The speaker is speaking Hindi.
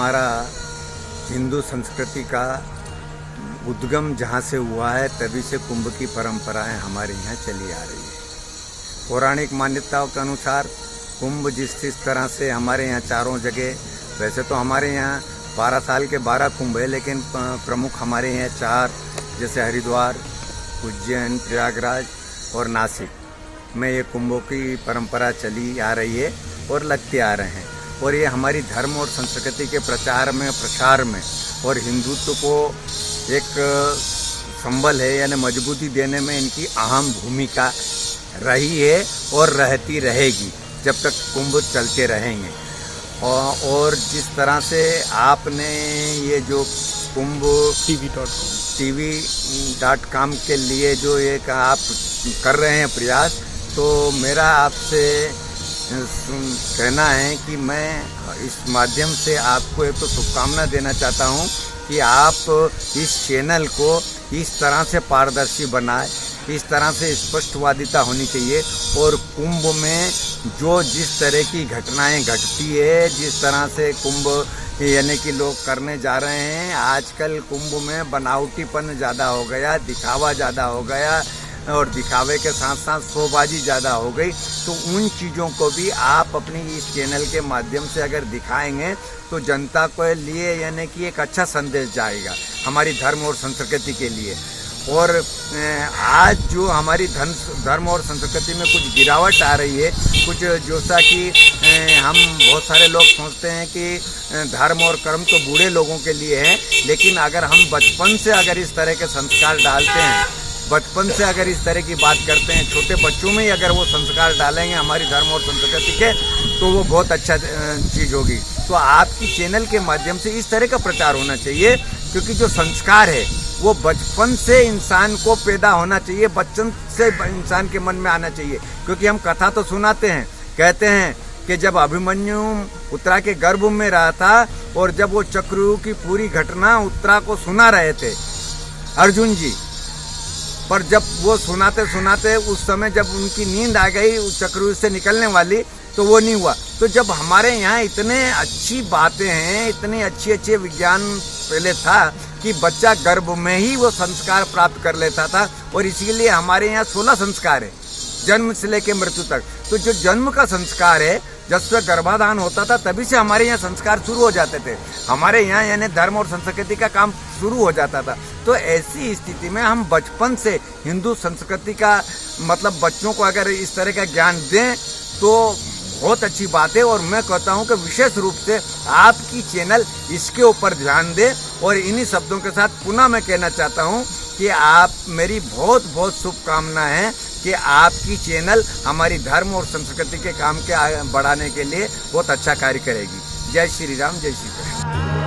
हमारा हिंदू संस्कृति का उद्गम जहाँ से हुआ है तभी से कुंभ की परंपराएं हमारे यहाँ चली आ रही है। पौराणिक मान्यताओं के अनुसार कुंभ जिस तरह से हमारे यहाँ चारों जगह, वैसे तो हमारे यहाँ 12 साल के 12 कुंभ है, लेकिन प्रमुख हमारे यहाँ 4, जैसे हरिद्वार, उज्जैन, प्रयागराज और नासिक में ये कुंभों की परंपरा चली आ रही है और लगते आ रहे हैं। और ये हमारी धर्म और संस्कृति के प्रचार में, प्रसार में और हिंदुत्व को एक संबल है यानी मजबूती देने में इनकी अहम भूमिका रही है और रहती रहेगी जब तक कुंभ चलते रहेंगे। और जिस तरह से आपने ये जो कुंभ TV.com के लिए जो एक आप कर रहे हैं प्रयास, तो मेरा आपसे कहना है कि मैं इस माध्यम से आपको एक तो शुभकामना देना चाहता हूं कि आप इस चैनल को इस तरह से पारदर्शी बनाएं, इस तरह से स्पष्टवादिता होनी चाहिए। और कुंभ में जो जिस तरह की घटनाएं घटती है, जिस तरह से कुंभ यानी कि लोग करने जा रहे हैं, आजकल कुंभ में बनावटीपन ज़्यादा हो गया, दिखावा ज़्यादा हो गया और दिखावे के साथ साथ शोबाजी ज़्यादा हो गई। तो उन चीज़ों को भी आप अपनी इस चैनल के माध्यम से अगर दिखाएंगे तो जनता के लिए यानी कि एक अच्छा संदेश जाएगा हमारी धर्म और संस्कृति के लिए। और आज जो हमारी धर्म और संस्कृति में कुछ गिरावट आ रही है, कुछ जैसा कि हम बहुत सारे लोग सोचते हैं कि धर्म और कर्म तो बूढ़े लोगों के लिए है, लेकिन अगर हम बचपन से अगर इस तरह के संस्कार डालते हैं, बचपन से अगर इस तरह की बात करते हैं, छोटे बच्चों में ही अगर वो संस्कार डालेंगे हमारी धर्म और संस्कृति के, तो वो बहुत अच्छा चीज़ होगी। तो आपकी चैनल के माध्यम से इस तरह का प्रचार होना चाहिए, क्योंकि जो संस्कार है वो बचपन से इंसान को पैदा होना चाहिए, बचपन से इंसान के मन में आना चाहिए। क्योंकि हम कथा तो सुनाते हैं, कहते हैं कि जब अभिमन्यु उत्तरा के गर्भ में रहा था और जब वो चक्रव्यूह की पूरी घटना उत्तरा को सुना रहे थे अर्जुन जी, पर जब वो सुनाते सुनाते उस समय जब उनकी नींद आ गई चक्रव्यूह से निकलने वाली, तो वो नहीं हुआ। तो जब हमारे यहाँ इतने अच्छी बातें हैं, इतने अच्छे विज्ञान पहले था कि बच्चा गर्भ में ही वो संस्कार प्राप्त कर लेता था, और इसीलिए हमारे यहाँ 16 संस्कार है जन्म से लेकर मृत्यु तक। तो जो जन्म का संस्कार है, जब से गर्भाधान होता था तभी से हमारे यहाँ संस्कार शुरू हो जाते थे, हमारे यहाँ यानी धर्म और संस्कृति का काम शुरू हो जाता था। तो ऐसी स्थिति में हम बचपन से हिंदू संस्कृति का मतलब बच्चों को अगर इस तरह का ज्ञान दें तो बहुत अच्छी बात है। और मैं कहता हूं कि विशेष रूप से आपकी चैनल इसके ऊपर ध्यान दे। और इन्हीं शब्दों के साथ पुनः मैं कहना चाहता हूं कि आप मेरी बहुत बहुत शुभकामना है कि आपकी चैनल हमारी धर्म और संस्कृति के काम के बढ़ाने के लिए बहुत अच्छा कार्य करेगी। जय श्री राम, जय श्री कृष्ण।